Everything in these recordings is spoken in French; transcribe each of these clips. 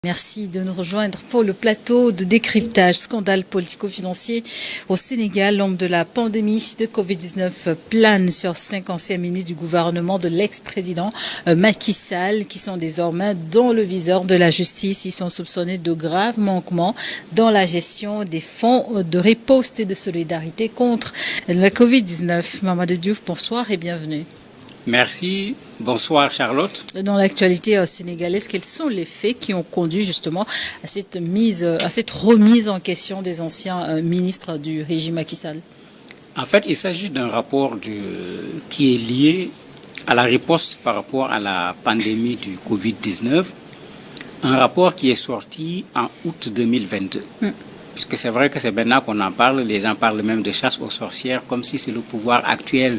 Merci de nous rejoindre pour le plateau de décryptage. Scandale politico-financier au Sénégal. L'ombre de la pandémie de Covid-19 plane sur 5 anciens ministres du gouvernement de l'ex-président Macky Sall, qui sont désormais dans le viseur de la justice. Ils sont soupçonnés de graves manquements dans la gestion des fonds de riposte et de solidarité contre la Covid-19. Mamadou Diouf, bonsoir et bienvenue. Merci. Bonsoir Charlotte. Dans l'actualité sénégalaise, quels sont les faits qui ont conduit justement à cette remise en question des anciens ministres du régime Macky Sall? En fait, il s'agit d'un rapport qui est lié à la riposte par rapport à la pandémie du Covid-19. Un rapport qui est sorti en août 2022. Puisque c'est vrai que c'est maintenant qu'on en parle, les gens parlent même de chasse aux sorcières, comme si c'est le pouvoir actuel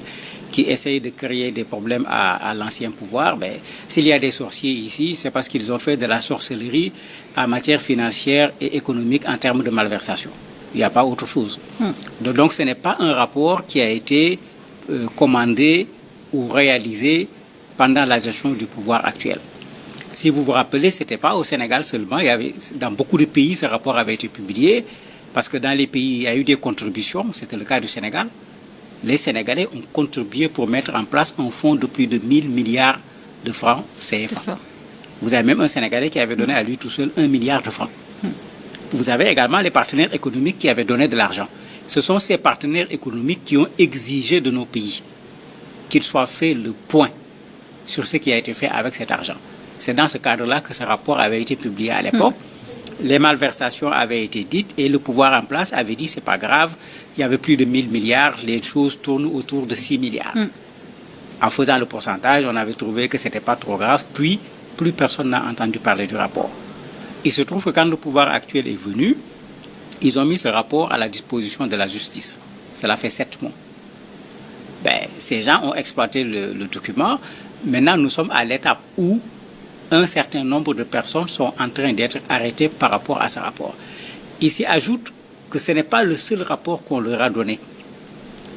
qui essaye de créer des problèmes à l'ancien pouvoir. Ben, s'il y a des sorciers ici, c'est parce qu'ils ont fait de la sorcellerie en matière financière et économique en termes de malversation. Il n'y a pas autre chose. Donc ce n'est pas un rapport qui a été commandé ou réalisé pendant la gestion du pouvoir actuel. Si vous vous rappelez, ce n'était pas au Sénégal seulement. Dans beaucoup de pays, ce rapport avait été publié parce que dans les pays, il y a eu des contributions. C'était le cas du Sénégal. Les Sénégalais ont contribué pour mettre en place un fonds de plus de 1000 milliards de francs CFA. Vous avez même un Sénégalais qui avait donné à lui tout seul 1 milliard de francs. Vous avez également les partenaires économiques qui avaient donné de l'argent. Ce sont ces partenaires économiques qui ont exigé de nos pays qu'il soit fait le point sur ce qui a été fait avec cet argent. C'est dans ce cadre-là que ce rapport avait été publié à l'époque. Les malversations avaient été dites et le pouvoir en place avait dit c'est pas grave, il y avait plus de 1000 milliards, les choses tournent autour de 6 milliards. En faisant le pourcentage, on avait trouvé que c'était pas trop grave, puis plus personne n'a entendu parler du rapport. Il se trouve que quand le pouvoir actuel est venu, ils ont mis ce rapport à la disposition de la justice. Cela fait 7 mois. Ces gens ont exploité le document. Maintenant, nous sommes à l'étape où un certain nombre de personnes sont en train d'être arrêtées par rapport à ce rapport. Il s'y ajoute que ce n'est pas le seul rapport qu'on leur a donné.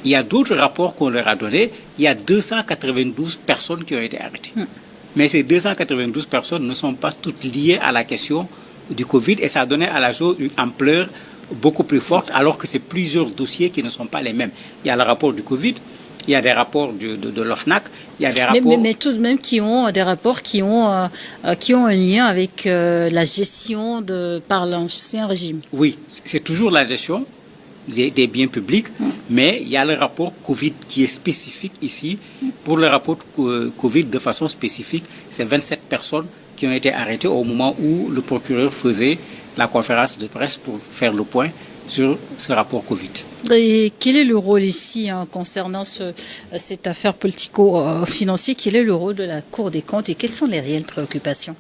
Il y a d'autres rapports qu'on leur a donnés. Il y a 292 personnes qui ont été arrêtées. Mais ces 292 personnes ne sont pas toutes liées à la question du Covid et ça a donné à la chose une ampleur beaucoup plus forte alors que c'est plusieurs dossiers qui ne sont pas les mêmes. Il y a le rapport du Covid, il y a des rapports de l'OFNAC, il y a des rapports... Mais tout de même qui ont des rapports qui ont un lien avec la gestion par l'ancien régime. Oui, c'est toujours la gestion des biens publics, mais il y a le rapport Covid qui est spécifique ici. Pour le rapport Covid de façon spécifique, c'est 27 personnes qui ont été arrêtées au moment où le procureur faisait la conférence de presse pour faire le point sur ce rapport Covid. Et quel est le rôle ici concernant cette affaire politico-financière? Quel est le rôle de la Cour des comptes et quelles sont les réelles préoccupations?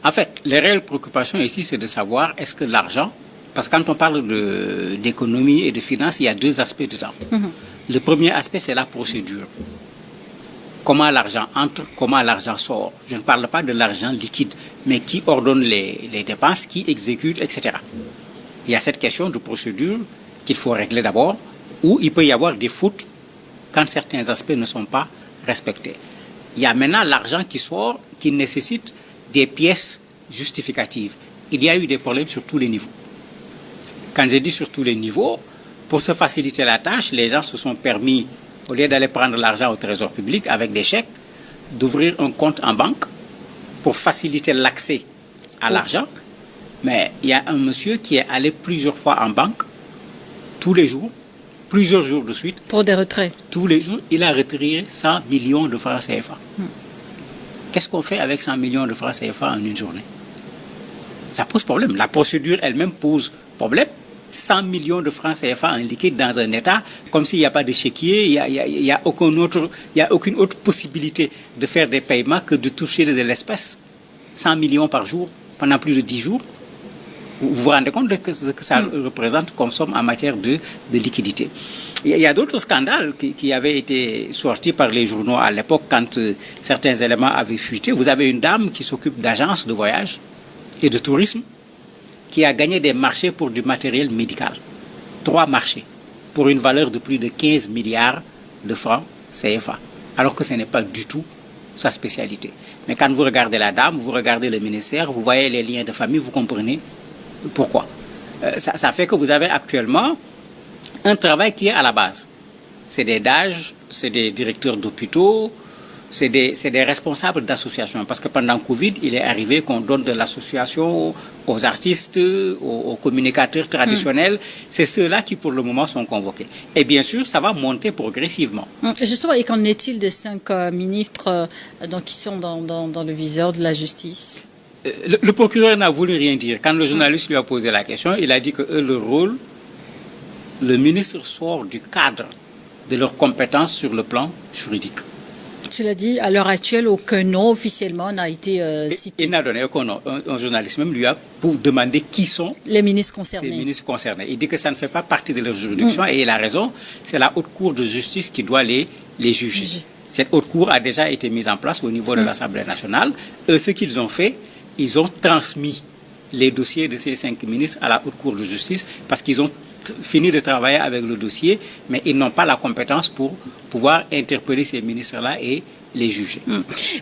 En fait, les réelles préoccupations ici, c'est de savoir est-ce que l'argent, parce que quand on parle d'économie et de finances, il y a deux aspects dedans. Le premier aspect, c'est la procédure. Comment l'argent entre, comment l'argent sort. Je ne parle pas de l'argent liquide, mais qui ordonne les dépenses, qui exécute, etc. Il y a cette question de procédure qu'il faut régler d'abord, où il peut y avoir des fautes quand certains aspects ne sont pas respectés. Il y a maintenant l'argent qui sort, qui nécessite des pièces justificatives. Il y a eu des problèmes sur tous les niveaux. Quand j'ai dit sur tous les niveaux, pour se faciliter la tâche, les gens se sont permis, au lieu d'aller prendre l'argent au trésor public avec des chèques, d'ouvrir un compte en banque pour faciliter l'accès à l'argent. Mais il y a un monsieur qui est allé plusieurs fois en banque, tous les jours, plusieurs jours de suite. Pour des retraits. Tous les jours, il a retiré 100 millions de francs CFA. Qu'est-ce qu'on fait avec 100 millions de francs CFA en une journée? Ça pose problème. La procédure elle-même pose problème. 100 millions de francs CFA en liquide dans un État, comme s'il n'y a pas de chéquier, il y a aucune autre possibilité de faire des paiements que de toucher de l'espèce. 100 millions par jour, pendant plus de 10 jours. Vous vous rendez compte de ce que ça représente comme somme en matière de liquidité. Il y a d'autres scandales qui avaient été sortis par les journaux à l'époque quand certains éléments avaient fuité. Vous avez une dame qui s'occupe d'agences de voyage et de tourisme qui a gagné des marchés pour du matériel médical. 3 marchés pour une valeur de plus de 15 milliards de francs CFA. Alors que ce n'est pas du tout sa spécialité. Mais quand vous regardez la dame, vous regardez le ministère, vous voyez les liens de famille, vous comprenez pourquoi. Ça fait que vous avez actuellement un travail qui est à la base. C'est des DAGE, c'est des directeurs d'hôpitaux, c'est des responsables d'associations. Parce que pendant Covid, il est arrivé qu'on donne de l'association aux artistes, aux communicateurs traditionnels. C'est ceux-là qui, pour le moment, sont convoqués. Et bien sûr, ça va monter progressivement. Justement, et qu'en est-il des 5 ministres qui sont dans le viseur de la justice? Le procureur n'a voulu rien dire. Quand le journaliste lui a posé la question, il a dit que eux, leur rôle, le ministre sort du cadre de leurs compétences sur le plan juridique. Cela dit, à l'heure actuelle, aucun nom officiellement n'a été cité. Il n'a donné aucun nom. Un journaliste même lui a pour demander qui sont les ministres concernés. Ces ministres concernés. Il dit que ça ne fait pas partie de leur juridiction et il a raison. C'est la haute cour de justice qui doit les juger. Cette haute cour a déjà été mise en place au niveau de l'Assemblée nationale. Eux, ce qu'ils ont fait, ils ont transmis les dossiers de ces 5 ministres à la haute cour de justice parce qu'ils ont fini de travailler avec le dossier, mais ils n'ont pas la compétence pour pouvoir interpeller ces ministres-là et les juger.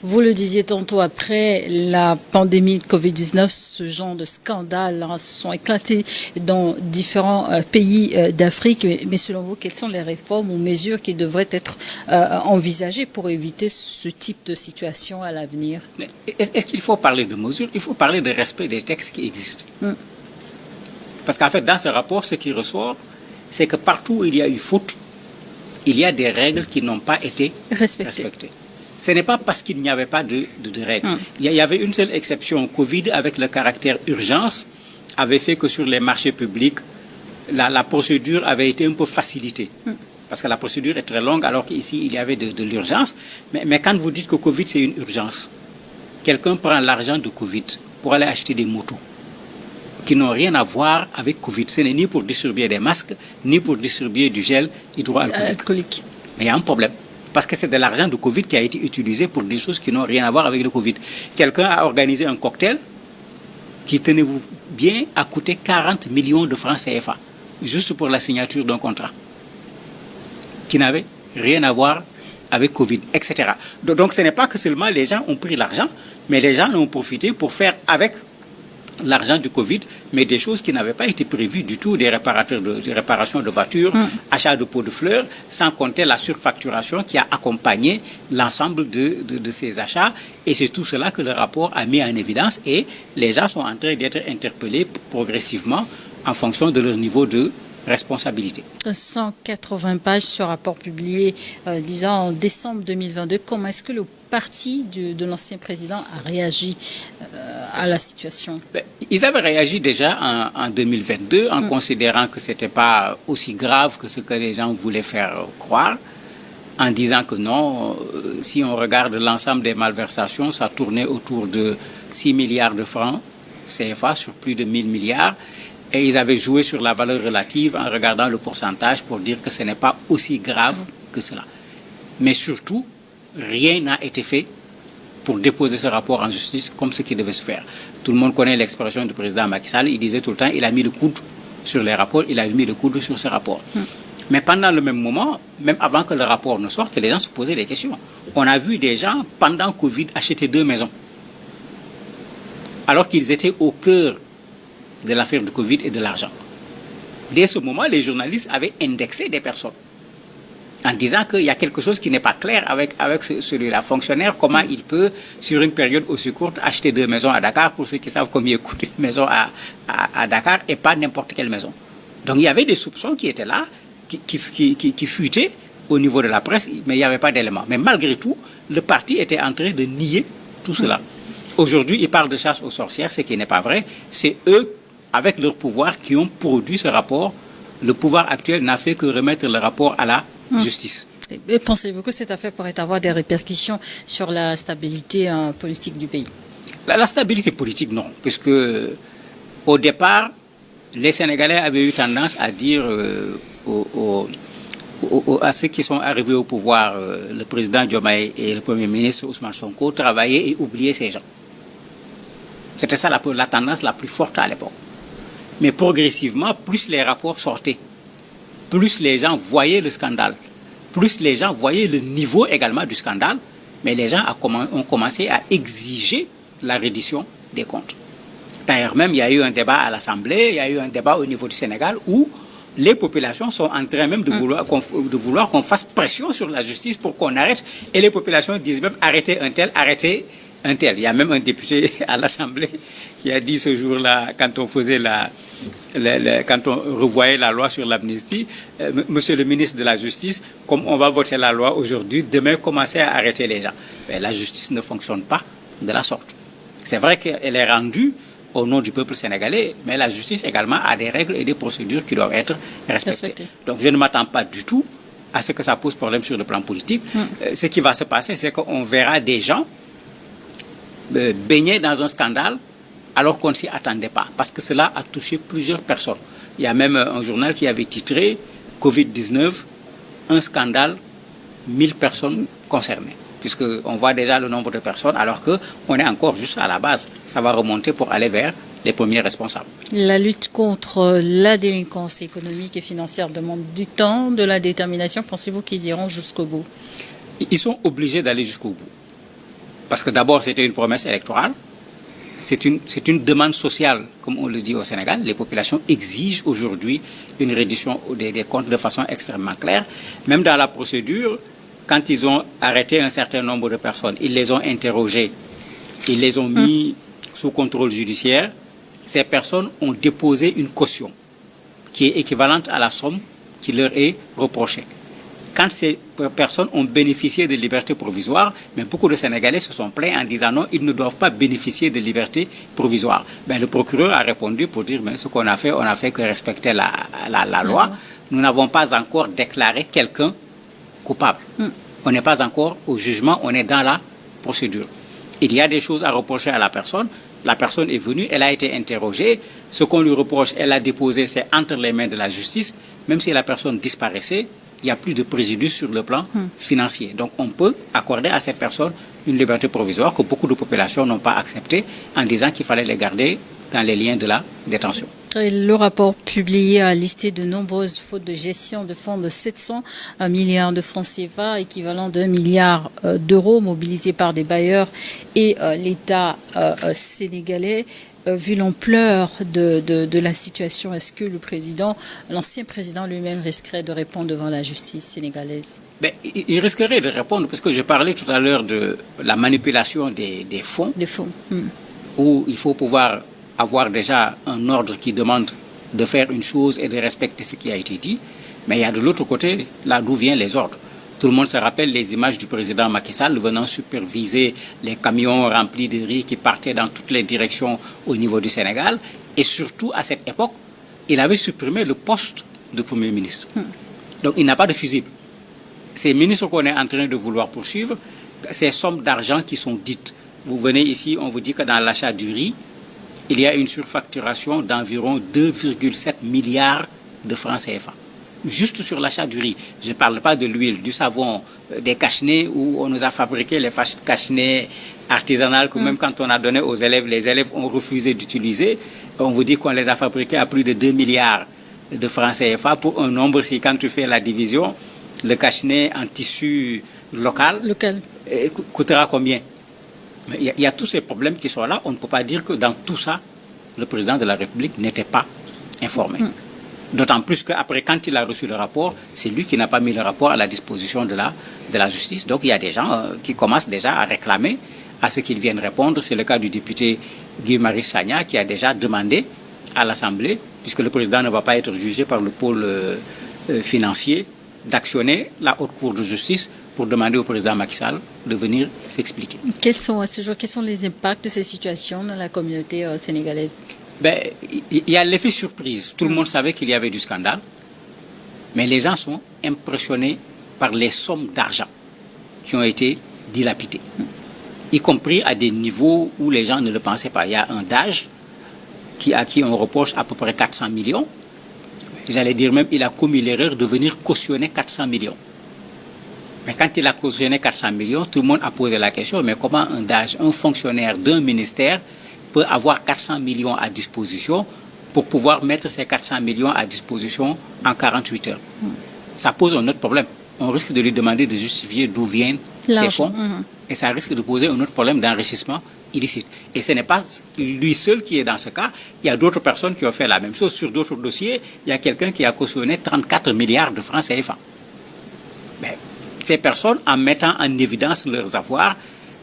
Vous le disiez tantôt, après la pandémie de Covid-19, ce genre de scandales se sont éclatés dans différents pays d'Afrique. Mais selon vous, quelles sont les réformes ou mesures qui devraient être envisagées pour éviter ce type de situation à l'avenir? Est-ce qu'il faut parler de mesures? Il faut parler de respect des textes qui existent. Parce qu'en fait, dans ce rapport, ce qui ressort, c'est que partout où il y a eu faute, il y a des règles qui n'ont pas été respectées. Ce n'est pas parce qu'il n'y avait pas de règles. Il y avait une seule exception. Covid, avec le caractère urgence, avait fait que sur les marchés publics, la procédure avait été un peu facilitée. Parce que la procédure est très longue, alors qu'ici, il y avait de l'urgence. Mais quand vous dites que Covid, c'est une urgence, quelqu'un prend l'argent de Covid pour aller acheter des motos qui n'ont rien à voir avec Covid. Ce n'est ni pour distribuer des masques, ni pour distribuer du gel hydroalcoolique. Mais il y a un problème. Parce que c'est de l'argent de Covid qui a été utilisé pour des choses qui n'ont rien à voir avec le Covid. Quelqu'un a organisé un cocktail qui, tenez-vous bien, a coûté 40 millions de francs CFA, juste pour la signature d'un contrat, qui n'avait rien à voir avec Covid, etc. Donc ce n'est pas que seulement les gens ont pris l'argent, mais les gens en ont profité pour faire avec l'argent du Covid, mais des choses qui n'avaient pas été prévues du tout, des réparations de voitures, achat de pots de fleurs, sans compter la surfacturation qui a accompagné l'ensemble de ces achats. Et c'est tout cela que le rapport a mis en évidence et les gens sont en train d'être interpellés progressivement en fonction de leur niveau de responsabilité. 180 pages sur rapport publié en décembre 2022. Comment est-ce que le parti de l'ancien président a réagi à la situation? Ils avaient réagi déjà en 2022 en considérant que ce n'était pas aussi grave que ce que les gens voulaient faire croire, en disant que non, si on regarde l'ensemble des malversations, ça tournait autour de 6 milliards de francs CFA sur plus de 1000 milliards. Et ils avaient joué sur la valeur relative en regardant le pourcentage pour dire que ce n'est pas aussi grave que cela. Mais surtout, rien n'a été fait pour déposer ce rapport en justice comme ce qui devait se faire. Tout le monde connaît l'expression du président Macky Sall. Il disait tout le temps, il a mis le coude sur les rapports, il a mis le coude sur ce rapport. Mais pendant le même moment, même avant que le rapport ne sorte, les gens se posaient des questions. On a vu des gens, pendant Covid, acheter 2 maisons. Alors qu'ils étaient au cœur de l'affaire de Covid et de l'argent. Dès ce moment, les journalistes avaient indexé des personnes en disant qu'il y a quelque chose qui n'est pas clair avec celui-là. Fonctionnaire, comment il peut, sur une période aussi courte, acheter 2 maisons à Dakar, pour ceux qui savent combien coûte une maison à Dakar, et pas n'importe quelle maison. Donc il y avait des soupçons qui étaient là, qui fuitaient au niveau de la presse, mais il n'y avait pas d'éléments. Mais malgré tout, le parti était en train de nier tout cela. Aujourd'hui, ils parlent de chasse aux sorcières, ce qui n'est pas vrai. C'est eux, avec leur pouvoir, qui ont produit ce rapport. Le pouvoir actuel n'a fait que remettre le rapport à la justice. Et pensez-vous que cette affaire pourrait avoir des répercussions sur la stabilité politique du pays? La stabilité politique, non. Puisque, au départ, les Sénégalais avaient eu tendance à dire à ceux qui sont arrivés au pouvoir, le président Diomaye et le Premier ministre Ousmane Sonko, travailler et oublier ces gens. C'était ça la tendance la plus forte à l'époque. Mais progressivement, plus les rapports sortaient, plus les gens voyaient le scandale, plus les gens voyaient le niveau également du scandale, mais les gens ont commencé à exiger la reddition des comptes. D'ailleurs, même, il y a eu un débat à l'Assemblée, il y a eu un débat au niveau du Sénégal où les populations sont en train même de vouloir qu'on fasse pression sur la justice pour qu'on arrête. Et les populations disent même arrêtez un tel, arrêtez un tel. Il y a même un député à l'Assemblée qui a dit ce jour-là, quand on faisait quand on revoyait la loi sur l'amnistie, Monsieur le ministre de la Justice, comme on va voter la loi aujourd'hui, demain commencez à arrêter les gens. Mais la justice ne fonctionne pas de la sorte. C'est vrai qu'elle est rendue au nom du peuple sénégalais, mais la justice également a des règles et des procédures qui doivent être respectées. Donc je ne m'attends pas du tout à ce que ça pose problème sur le plan politique. Ce qui va se passer, c'est qu'on verra des gens baigner dans un scandale alors qu'on ne s'y attendait pas, parce que cela a touché plusieurs personnes. Il y a même un journal qui avait titré Covid-19, un scandale, 1000 personnes concernées. Puisqu'on voit déjà le nombre de personnes, alors qu'on est encore juste à la base. Ça va remonter pour aller vers les premiers responsables. La lutte contre la délinquance économique et financière demande du temps, de la détermination. Pensez-vous qu'ils iront jusqu'au bout? Ils sont obligés d'aller jusqu'au bout. Parce que d'abord, c'était une promesse électorale. C'est une demande sociale, comme on le dit au Sénégal. Les populations exigent aujourd'hui une reddition des comptes de façon extrêmement claire. Même dans la procédure, quand ils ont arrêté un certain nombre de personnes, ils les ont interrogées, ils les ont mis sous contrôle judiciaire. Ces personnes ont déposé une caution qui est équivalente à la somme qui leur est reprochée. Quand ces personnes ont bénéficié de liberté provisoire, mais beaucoup de Sénégalais se sont plaints en disant non, ils ne doivent pas bénéficier de liberté provisoire. Le procureur a répondu pour dire mais ce qu'on a fait, on a fait que respecter la loi. Nous n'avons pas encore déclaré quelqu'un coupable. On n'est pas encore au jugement, on est dans la procédure. Il y a des choses à reprocher à la personne est venue, elle a été interrogée, ce qu'on lui reproche, elle a déposé, c'est entre les mains de la justice, même si la personne disparaissait, il n'y a plus de préjudice sur le plan financier. Donc on peut accorder à cette personne une liberté provisoire que beaucoup de populations n'ont pas acceptée en disant qu'il fallait les garder dans les liens de la détention. Le rapport publié a listé de nombreuses fautes de gestion de fonds de 700 milliards de francs CFA, équivalent d'1 milliard d'euros mobilisés par des bailleurs et l'État sénégalais. Vu l'ampleur de la situation, est-ce que l'ancien président lui-même risquerait de répondre devant la justice sénégalaise? Il risquerait de répondre, parce que je parlais tout à l'heure de la manipulation des fonds. Des fonds. Où il faut pouvoir avoir déjà un ordre qui demande de faire une chose et de respecter ce qui a été dit. Mais il y a de l'autre côté, là d'où viennent les ordres. Tout le monde se rappelle les images du président Macky Sall venant superviser les camions remplis de riz qui partaient dans toutes les directions au niveau du Sénégal. Et surtout, à cette époque, il avait supprimé le poste de Premier ministre. Donc, il n'a pas de fusible. Ces ministres qu'on est en train de vouloir poursuivre, ces sommes d'argent qui sont dites. Vous venez ici, on vous dit que dans l'achat du riz, il y a une surfacturation d'environ 2,7 milliards de francs CFA. Juste sur l'achat du riz. Je ne parle pas de l'huile, du savon, des cache-nez où on nous a fabriqué les cache-nez artisanales que même quand on a donné aux élèves, les élèves ont refusé d'utiliser. On vous dit qu'on les a fabriqués à plus de 2 milliards de francs CFA pour un nombre, si quand tu fais la division, le cache-nez en tissu local coûtera combien? Il y a tous ces problèmes qui sont là. On ne peut pas dire que dans tout ça, le président de la République n'était pas informé. D'autant plus qu'après, quand il a reçu le rapport, c'est lui qui n'a pas mis le rapport à la disposition de la justice. Donc il y a des gens qui commencent déjà à réclamer à ce qu'ils viennent répondre. C'est le cas du député Guy-Marius Sagna qui a déjà demandé à l'Assemblée, puisque le président ne va pas être jugé par le pôle financier, d'actionner la Haute Cour de justice pour demander au président Macky Sall de venir s'expliquer. Quels sont les impacts de ces situations dans la communauté sénégalaise? Il y a l'effet surprise. Tout le monde savait qu'il y avait du scandale, mais les gens sont impressionnés par les sommes d'argent qui ont été dilapidées, y compris à des niveaux où les gens ne le pensaient pas. Il y a un DAGE à qui on reproche à peu près 400 millions. J'allais dire même, il a commis l'erreur de venir cautionner 400 millions. Mais quand il a cautionné 400 millions, tout le monde a posé la question, mais comment un DAGE, un fonctionnaire d'un ministère, peut avoir 400 millions à disposition pour pouvoir mettre ces 400 millions à disposition en 48 heures? Ça pose un autre problème. on risque de lui demander de justifier d'où viennent ces fonds. Et ça risque de poser un autre problème d'enrichissement illicite. Et ce n'est pas lui seul qui est dans ce cas. Il y a d'autres personnes qui ont fait la même chose. Sur d'autres dossiers, il y a quelqu'un qui a cautionné 34 milliards de francs CFA. Mais ces personnes, en mettant en évidence leurs avoirs,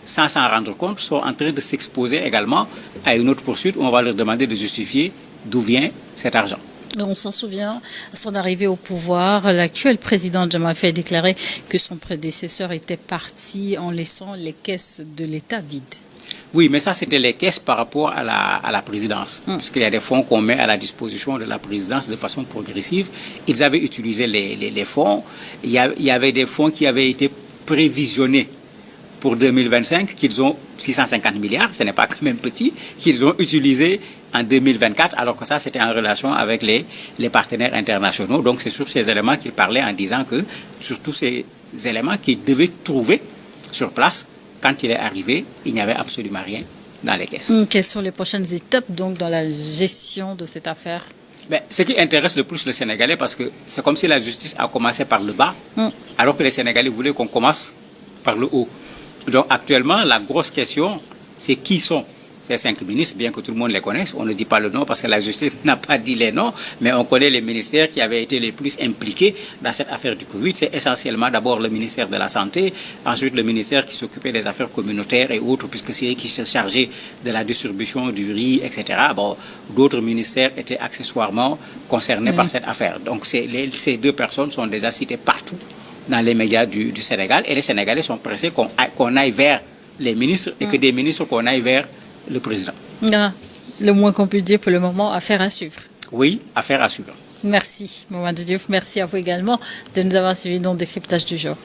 sans s'en rendre compte, sont en train de s'exposer également à une autre poursuite où on va leur demander de justifier d'où vient cet argent. On s'en souvient, à son arrivée au pouvoir, l'actuel président Jammeh Faye a déclaré que son prédécesseur était parti en laissant les caisses de l'État vides. Oui, mais ça, c'était les caisses par rapport à la présidence. Puisqu'il y a des fonds qu'on met à la disposition de la présidence de façon progressive. Ils avaient utilisé les fonds. Il y avait des fonds qui avaient été prévisionnés pour 2025, qu'ils ont 650 milliards, ce n'est pas quand même petit, qu'ils ont utilisé en 2024, alors que ça, c'était en relation avec les partenaires internationaux. Donc, c'est sur ces éléments qu'il parlait en disant que, sur tous ces éléments qu'il devait trouver sur place, quand il est arrivé, il n'y avait absolument rien dans les caisses. Quelles sont les prochaines étapes, donc, dans la gestion de cette affaire? Ce qui intéresse le plus les Sénégalais, parce que c'est comme si la justice a commencé par le bas, alors que les Sénégalais voulaient qu'on commence par le haut. Donc actuellement, la grosse question, c'est qui sont ces 5 ministres, bien que tout le monde les connaisse. On ne dit pas le nom parce que la justice n'a pas dit les noms, mais on connaît les ministères qui avaient été les plus impliqués dans cette affaire du Covid. C'est essentiellement d'abord le ministère de la Santé, ensuite le ministère qui s'occupait des affaires communautaires et autres, puisque c'est eux qui se chargeaient de la distribution du riz, etc. Bon, d'autres ministères étaient accessoirement concernés par cette affaire. Donc ces deux personnes sont déjà citées partout dans les médias du Sénégal, et les Sénégalais sont pressés qu'on aille vers les ministres et que des ministres qu'on aille vers le président. Le moins qu'on puisse dire pour le moment, affaire à suivre. Oui, affaire à suivre. Merci, Mamadou Diouf. Merci à vous également de nous avoir suivis dans le décryptage du jour.